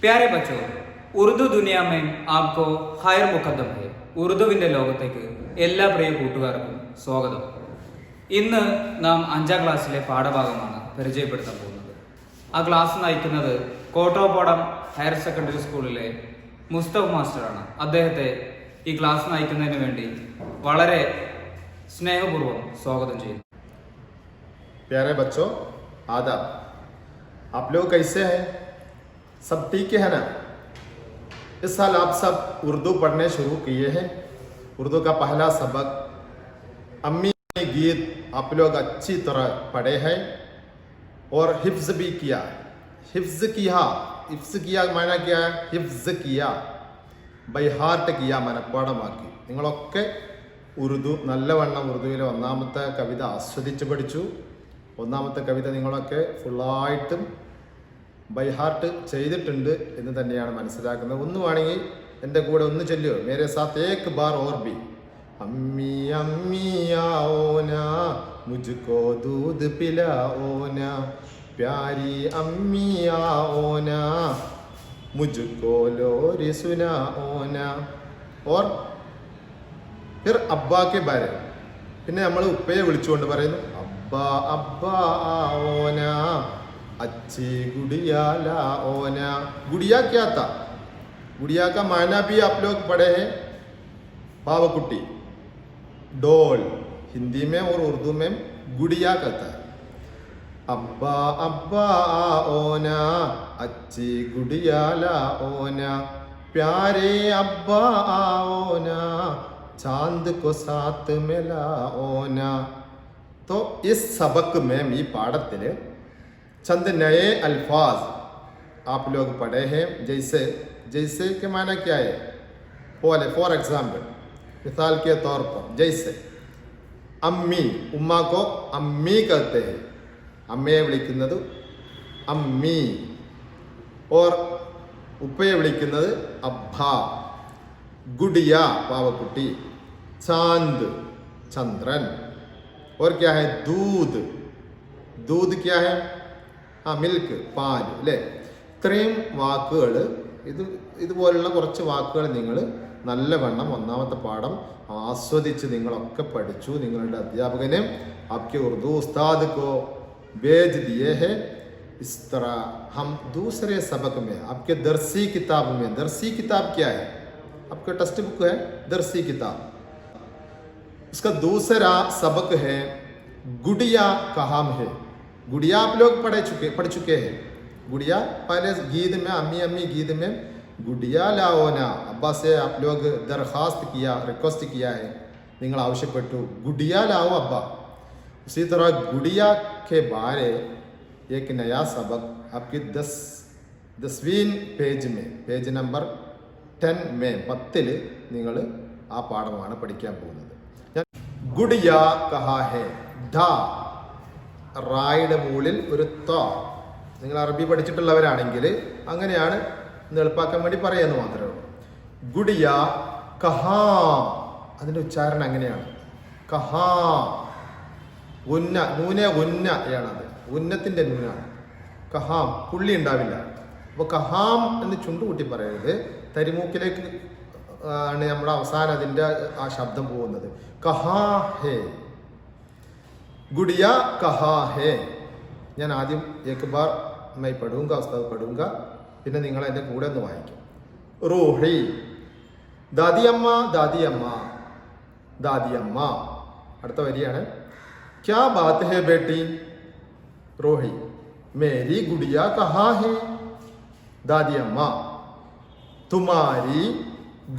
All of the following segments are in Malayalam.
प्यारे बच्चों, ഉറുദു ദുനിയ में आपको खैर मुकद्दम है. ഉറുദുവിന്റെ ലോകത്തേക്ക് എല്ലാ പ്രിയ കൂട്ടുകാർക്കും സ്വാഗതം. ഇന്ന് നാം 5ാം ക്ലാസ്സിലെ പാഠഭാഗമാണ് പരിചയപ്പെടുത്താൻ പോകുന്നത്. ആ ക്ലാസ് നയിക്കുന്നത് കോട്ടോപ്പാടം ഹയർ സെക്കൻഡറി സ്കൂളിലെ മുസ്തഫ് മാസ്റ്ററാണ്. അദ്ദേഹത്തെ ഈ ക്ലാസ് നയിക്കുന്നതിന് വേണ്ടി വളരെ സ്നേഹപൂർവ്വം സ്വാഗതം ചെയ്യുന്നു. प्यारे बच्चों, आदाब. आप लोग कैसे हैं? सब ठीक है ना? इस साल आप सब उर्दू पढ़ने शुरू किए हैं. उर्दू का पहला सबक अम्मी गीत आप लोग अच्छी तरह पढ़े हैं और हिफ्ज़ भी किया. हिफ्ज़ किया माना क्या है? हिफ्ज़ किया, ബൈ ഹാർട്ട് കിയാ, മനഃപ്പാഠമാക്കി. നിങ്ങളൊക്കെ ഉറുദു നല്ലവണ്ണം ഉറുദുവിലെ ഒന്നാമത്തെ കവിത ആസ്വദിച്ച് പഠിച്ചു. ഒന്നാമത്തെ കവിത നിങ്ങളൊക്കെ ഫുള്ളായിട്ടും ബൈ ഹാർട്ട് ചെയ്തിട്ടുണ്ട് എന്ന് തന്നെയാണ് മനസ്സിലാക്കുന്നത്. ഒന്ന് വേണമെങ്കിൽ എൻ്റെ കൂടെ ഒന്ന് ചൊല്ലുമോ? മേരെ സാത്ത് ഏക് ബാർ ഓർ ബി. അമ്മി അമ്മി ആഓനാ മുജ്കോ ദൂദ് പിലാഓനാ, പ്യാരി അമ്മി ആഓനാ മുജ്കോ ലോരി സുനാഓനാ. Or fir അബ്ബാ K Bare. പിന്നെ നമ്മൾ ഉപ്പയെ വിളിച്ചുകൊണ്ട് പറയുന്നു अब्बा अब्बा आओना, अच्छी गुड़िया लाओना. गुड़िया क्या था? गुड़िया का मायना भी आप लोग पढ़े हैं. पावकुटी, डोल हिंदी में और उर्दू में गुड़िया कहता है. अब्बा अब्बा आओना, अच्छी गुड़िया लाओना, प्यारे अब्बा आओना, चांद को साथ में लाओना. तो इस सबक में ഈ പാഠത്തിൽ चंद नए अल्फाज आप लोग पढ़े हैं. जैसे के माना क्या है? फॉर एग्जाम्पल, मिसाल के तौर पर जैसे अम्मी, उम्मा को अम्मी कहते हैं. അമ്മയെ വിളിക്കുന്നത് അമ്മി. और ഉപ്പയെ വിളിക്കുന്നത് അബ്ബ. ഗുഡിയ പാവക്കുട്ടി. चांद ചന്ദ്രൻ. और क्या है? दूध. दूध क्या है? हाँ, മിൽക്ക്, പാൽ അല്ലേ? ഇത്രയും വാക്കുകൾ, ഇതുപോലുള്ള കുറച്ച് വാക്കുകൾ നിങ്ങൾ നല്ലവണ്ണം ഒന്നാമത്തെ പാഠം ആസ്വദിച്ച് നിങ്ങളൊക്കെ പഠിച്ചു. നിങ്ങളുടെ അധ്യാപകനെ आपके उर्दू उस्ताद को भेज दिए हैं. इस तरह हम दूसरे सबक में आपके दरसी किताब में, दरसी किताब क्या है? आपका टेक्स्ट बुक है दरसी किताब. उसका दूसरा सबक है गुड़िया कहाँ है. गुड़िया आप लोग पढ़ चुके हैं. गुड़िया पहले गीत में, अम्मी अम्मी गीत में गुड़िया लाओना, अब्बा से आप लोग दरख्वास्त किया, रिक्वेस्ट किया है. നിങ്ങൾ ആവശ്യപ്പെട്ടു गुड़िया लाओ अब्बा. उसी तरह गुड़िया के बारे एक नया सबक आपकी 10वीं पेज में, पेज नंबर 10 में 10 നിങ്ങൾ ആ പാഠമാണ് പഠിക്കാൻ പോകുന്നത്. ഗുഡിയ കഹാ ഹേ. ധ, റായുടെ മുകളിൽ ഒരു ത. നിങ്ങൾ അറബി പഠിച്ചിട്ടുള്ളവരാണെങ്കിൽ അങ്ങനെയാണ് ഇന്ന് എളുപ്പാക്കാൻ വേണ്ടി പറയാന്ന് മാത്രമേ ഉള്ളൂ. ഗുഡിയ കഹാ, അതിൻ്റെ ഉച്ചാരണം അങ്ങനെയാണ്. കഹാ, ഉന്ന, നൂനെ ഉന്നയാണത്. ഉന്നത്തിൻ്റെ നൂനാണ്. കഹാം, പുള്ളി ഉണ്ടാവില്ല. അപ്പോൾ കഹാം എന്ന് ചുണ്ടുകൂട്ടി പറയരുത്. തരിമൂക്കിലേക്ക് ആണ് നമ്മുടെ അവസാനം അതിൻ്റെ ആ ശബ്ദം പോകുന്നത്. കഹാ ഹേ, ഗുഡിയ കഹാ ഹേ. ഞാൻ ആദ്യം ഏക് ബാർ മൈ പഠൂങ്ക, ഉസ്താദ് പഠൂങ്ക, പിന്നെ നിങ്ങൾ എൻ്റെ കൂടെ ഒന്ന് വായിക്കും. റൂഹി, ദാദിയമ്മ ദാദിയമ്മ ദാദിയമ്മ. അടുത്ത വരിയാണ്. ക്യാ ബാത് ഹേ ബേട്ടി. റൂഹി, മേരി ഗുഡിയ കഹാ ഹേ. ദാദിയമ്മ, തുമാരി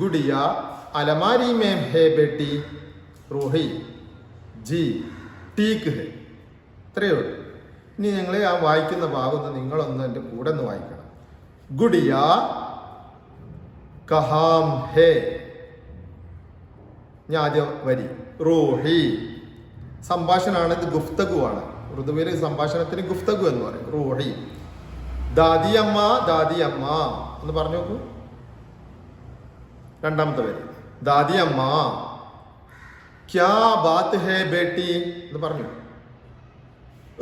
ഗുഡിയ അലമാരി में है बेटी. റൂഹി, ജി ടീക്ക് ഹേ. ഇത്രയേ ഉള്ളൂ. ഇനി നിങ്ങൾ ആ വായിക്കുന്ന ഭാഗം നിങ്ങളൊന്ന് എൻ്റെ കൂടെ ഒന്ന് വായിക്കണം. ഗുഡിയ കഹാം ഹേ. ഞാൻ ആദ്യം വരി. റൂഹി, സംഭാഷണമാണ്, ഇത് ഗുഫ്തഗുവാണ്. ഉറുദുവിൽ സംഭാഷണത്തിന് ഗുഫ്തഗു എന്ന് പറയും. റൂഹി. ദാദിയമ്മ ദാദിയമ്മ എന്ന് പറഞ്ഞു നോക്കൂ. രണ്ടാമത്തെ വരി. ദാദിയമ്മ ക്യാ ബാത് ഹേ ബേട്ടി എന്ന് പറഞ്ഞു.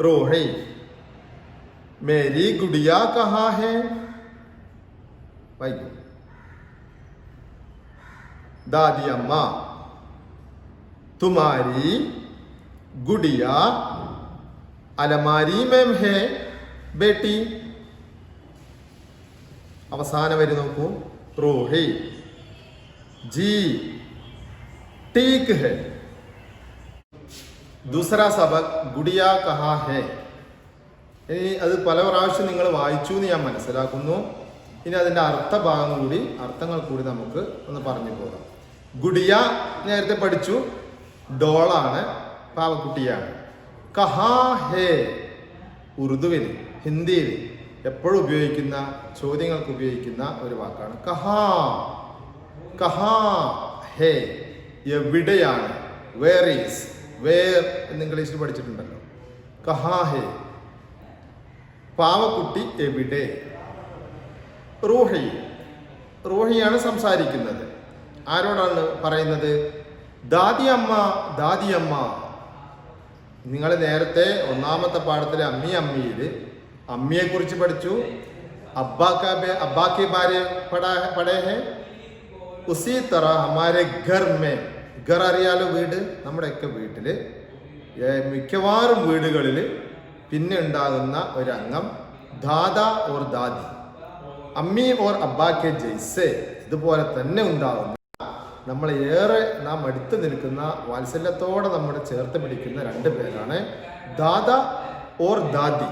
റൂഹി, മേരി ഗുഡിയ കഹാ ഹേ. വായിക്കും. ദാദി അമ്മ തുമാരി ഗുഡിയ അലമാരി മേം ഹേ ബേട്ടി. അവസാനം വരി നോക്കൂ. റൂഹി जी ठीक है. दूसरा सबक गुड़िया कहाँ है. ഇനി അത് പല പ്രാവശ്യം നിങ്ങൾ വായിച്ചു എന്ന് ഞാൻ മനസ്സിലാക്കുന്നു. ഇനി അതിൻ്റെ അർത്ഥങ്ങൾ കൂടി നമുക്ക് ഒന്ന് പറഞ്ഞു പോകാം. ഗുഡിയ നേരത്തെ പഠിച്ചു, ഡോളാണ്, പാവക്കുട്ടിയാണ്. കഹാ ഹേ ഉറുദുവിൽ ഹിന്ദിയിൽ എപ്പോഴും ഉപയോഗിക്കുന്ന, ചോദ്യങ്ങൾക്ക് ഉപയോഗിക്കുന്ന ഒരു വാക്കാണ് കഹാ. കഹാ ഹേ എവിടെയാണ്. വേർ ഈസ്, വേർ എന്ന് ഇംഗ്ലീഷിൽ പഠിച്ചിട്ടുണ്ടല്ലോ. കഹാ ഹേ പാവക്കുട്ടി എവിടെ. റൂഹി, റൂഹിയാണ് സംസാരിക്കുന്നത്. ആരോടാണ് പറയുന്നത്? ദാദി അമ്മ, ദാദി അമ്മ. നിങ്ങൾ നേരത്തെ ഒന്നാമത്തെ പാഠത്തിലെ അമ്മിയിൽ അമ്മിയെ കുറിച്ച് പഠിച്ചു. അബ്ബാക്കെ ബാരെ പഠേ ഹേ. ഉസി തറ ഹമാരെ ഘർ മേ, ഘർ അറിയാലോ, വീട്. നമ്മുടെയൊക്കെ വീട്ടില്, മിക്കവാറും വീടുകളിൽ പിന്നെ ഉണ്ടാകുന്ന ഒരു അംഗം ദാദ ഓർ ദാദി. അമ്മി ഓർ അബ്ബാക്കെ ജയ്സെ, ഇതുപോലെ തന്നെ ഉണ്ടാകുന്ന, നമ്മൾ ഏറെ നാം അടുത്ത് നിൽക്കുന്ന, വാത്സല്യത്തോടെ നമ്മുടെ ചേർത്ത് പിടിക്കുന്ന രണ്ട് പേരാണ് ദാദ ഓർ ദാദി.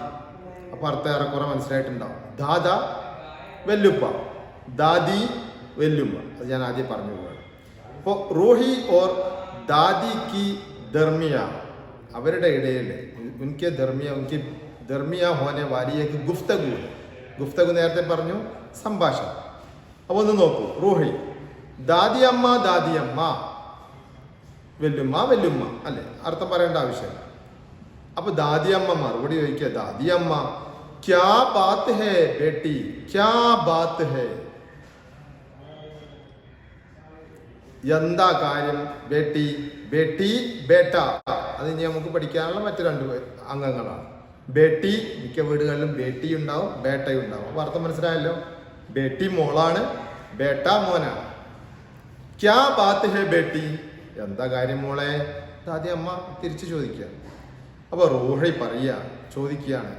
അപ്പൊ അർത്ഥം ഏറെക്കുറെ മനസ്സിലായിട്ടുണ്ടാവും. ദാദ വെല്ലുപ്പ, ദാദി വെല്ലുമ്മ. അത് ഞാൻ ആദ്യം പറഞ്ഞു പോവാണ്. അപ്പോൾ റൂഹി ഓർ ദാദി കി ദർമിയ, അവരുടെ ഇടയിൽ ഉൻകെ ദർമിയ ഹോനെ വാലിയേക്ക് ഗുഫ്തഗു. ഗുഫ്തഗു നേരത്തെ പറഞ്ഞു, സംഭാഷണം. അപ്പോൾ ഒന്ന് നോക്കൂ. റൂഹി ദാദി അമ്മ, ദാദി അമ്മ, വെല്ലുമ്മ വെല്ലുമ്മ, അല്ലേ? അർത്ഥം പറയേണ്ട ആവശ്യമില്ല. അപ്പൊ ദാദി അമ്മ മറുപടി ചോദിക്കുക, ദാദി അമ്മ ക്യാ ബാത്ത് ഹേ ബേട്ടി, ക്യാ ബാത്ത് ഹേ, എന്താ കാര്യം. ബേട്ടി, ബേട്ടി, ബേട്ട. അത് ഇനി നമുക്ക് പഠിക്കാനുള്ള മറ്റു രണ്ട് അംഗങ്ങളാണ്. ബേട്ടി, മിക്ക വീടുകളിലും ബേട്ടി ഉണ്ടാവും, ബേട്ടയും ഉണ്ടാവും. അപ്പൊ അർത്ഥം മനസ്സിലായല്ലോ. ബേട്ടി മോളാണ്, ബേട്ട മോനാണ്. ക്യാ ബാത്ത് ഹേ ബേട്ടി, എന്താ കാര്യം മോളെ. ദാദി അമ്മ തിരിച്ചു ചോദിക്കുക. അപ്പൊ റൂഹി ചോദിക്കുകയാണ്,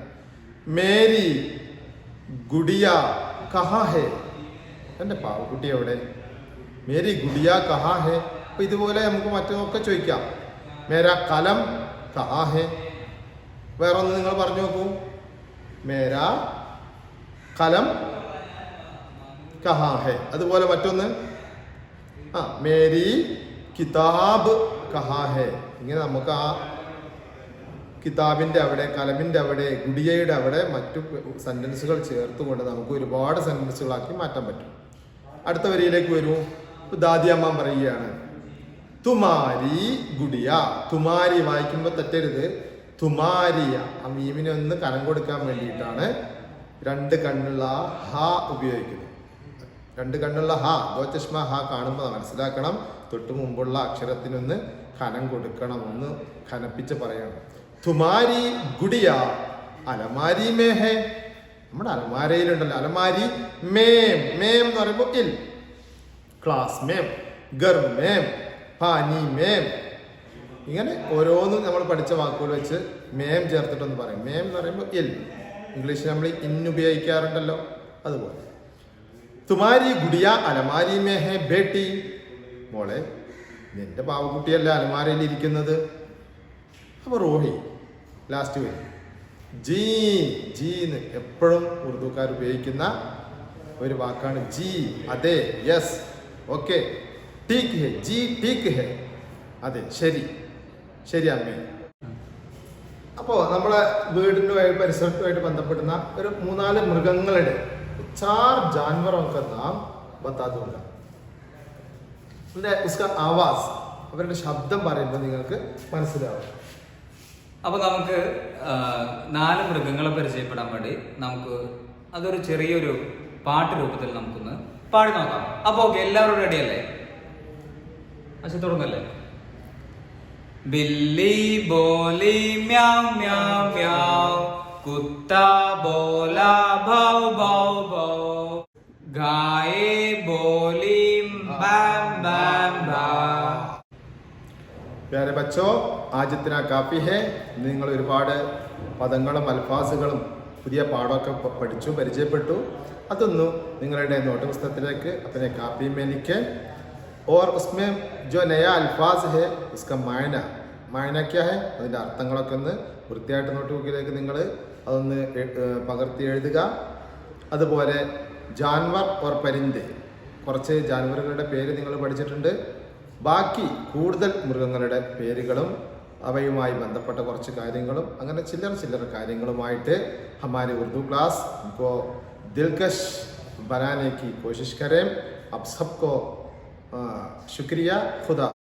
മേരി ഗുഡിയ കഹാ ഹേ, എൻ്റെ പാവക്കുട്ടി എവിടെ. മേരി ഗുഡിയ കഹാ ഹേ. അപ്പൊ ഇതുപോലെ നമുക്ക് മറ്റൊക്കെ ചോദിക്കാം. മേരാ കലം കഹാ ഹേ. വേറൊന്ന് നിങ്ങൾ പറഞ്ഞു നോക്കൂ. മേരാ കലം കഹാ ഹേ. അതുപോലെ മറ്റൊന്ന്, മേരി കിതാബ് കഹാ ഹേ. ഇങ്ങനെ നമുക്ക് ആ കിതാബിന്റെ അവിടെ, കലമിന്റെ അവിടെ, ഗുഡിയയുടെ അവിടെ മറ്റു സെന്റൻസുകൾ ചേർത്തുകൊണ്ട് നമുക്ക് ഒരുപാട് സെന്റൻസുകളാക്കി മാറ്റാൻ പറ്റും. അടുത്ത വരിയിലേക്ക് വരൂ. ദാദി അമ്മ പറയുകയാണ്, തുമാരി ഗുഡിയ. തുമാരി വായിക്കുമ്പോൾ തെറ്റരുത്, തുമാരിയ. ആ മീമിനെ ഒന്ന് കനം കൊടുക്കാൻ വേണ്ടിയിട്ടാണ് രണ്ട് കണ്ണുള്ള ഹ ഉപയോഗിക്കുന്നത്. രണ്ട് കണ്ണുള്ള ഹ, ദോചഷ്മ ഹ കാണുമ്പോൾ മനസ്സിലാക്കണം, തൊട്ടു മുമ്പുള്ള അക്ഷരത്തിനൊന്ന് കനം കൊടുക്കണം, ഒന്ന് കനപ്പിച്ച് പറയണം. തുമാരി ഗുഡിയ അലമാരി മേ ഹേ. നമ്മുടെ അലമാരയിലുണ്ടല്ലോ, അലമാരി മേം. മേം എന്ന് പറയുമ്പോൾ ഇൽ. ക്ലാസ് മേം, ഗർ മേം, പാനി മേം. ഇങ്ങനെ ഓരോന്നും നമ്മൾ പഠിച്ച വാക്കുകൾ വെച്ച് മേം ചേർത്തിട്ടൊന്ന് പറയും. മേം എന്ന് പറയുമ്പോൾ ഇൽ. ഇംഗ്ലീഷിൽ നമ്മൾ ഉപയോഗിക്കാറുണ്ടല്ലോ, അതുപോലെ. തുമാരി ഗുഡിയ അലമാരി മേ ഹേ ബേട്ടി. മോളെ, നിന്റെ പാവക്കുട്ടിയല്ല അലമാരയിൽ ഇരിക്കുന്നത്. അപ്പൊ റോഹി ലാസ്റ്റ് വരും. ജി, ജീന്ന് എപ്പോഴും ഉറുദുക്കാർ ഉപയോഗിക്കുന്ന ഒരു വാക്കാണ് ജി. അതെ, യെസ്, ഓക്കെ. ടീക്ക് ഹേ, ജി ടീക്ക് ഹേ. അതെ, ശരി, ശരി അമ്മേ. അപ്പോൾ നമ്മളെ വീടിൻ്റെ പരിസരത്തുമായിട്ട് ബന്ധപ്പെടുന്ന ഒരു 3-4 മൃഗങ്ങളുടെ 4 जानवरों का नाम बता दूंगा. उसका आवाज, അവരുടെ ശബ്ദം പറയുമ്പോൾ നിങ്ങൾക്ക് മനസ്സിലാവും. അപ്പൊ നമുക്ക് 4 മൃഗങ്ങളെ പരിചയപ്പെടാൻ വേണ്ടി നമുക്ക് അതൊരു ചെറിയൊരു പാട്ട് രൂപത്തിൽ നമുക്കൊന്ന് പാടി നോക്കാം. അപ്പൊ ഓക്കെ, എല്ലാവരും റെഡി അല്ലേ? പക്ഷെ തുടങ്ങല്ലേ. बिल्ली बोली म्याऊ म्याऊ म्याऊ, कुत्ता बोला भाव भाव भाव, गाये बोली बैम बैम बा. प्यारे बच्चों, आज इतना काफ़ी है. നിങ്ങൾ ഒരുപാട് പദങ്ങളും അൽഫാസുകളും പുതിയ പാഠമൊക്കെ പഠിച്ചു പരിചയപ്പെട്ടു. അതൊന്നും നിങ്ങളുടെ നോട്ട് പുസ്തകത്തിലേക്ക് अपने कापी में लिखें और उसमें जो नया अल्फाज है उसका मायना क्या है അതിൻ്റെ അർത്ഥങ്ങളൊക്കെ ഒന്ന് വൃത്തിയായിട്ട് നോട്ട് ബുക്കിലേക്ക് നിങ്ങൾ അതൊന്ന് പകർത്തി എഴുതുക. അതുപോലെ ജാൻവർ ഓർ പരിന്ത്, കുറച്ച് ജാൻവറുകളുടെ പേര് നിങ്ങൾ പഠിച്ചിട്ടുണ്ട്. ബാക്കി കൂടുതൽ മൃഗങ്ങളുടെ പേരുകളും അവയുമായി ബന്ധപ്പെട്ട കുറച്ച് കാര്യങ്ങളും അങ്ങനെ ചില്ലറ കാര്യങ്ങളുമായിട്ട് हमारी उर्दू क्लास को दिलकश बनाने की कोशिश करें. अब सबको शुक्रिया. खुदा.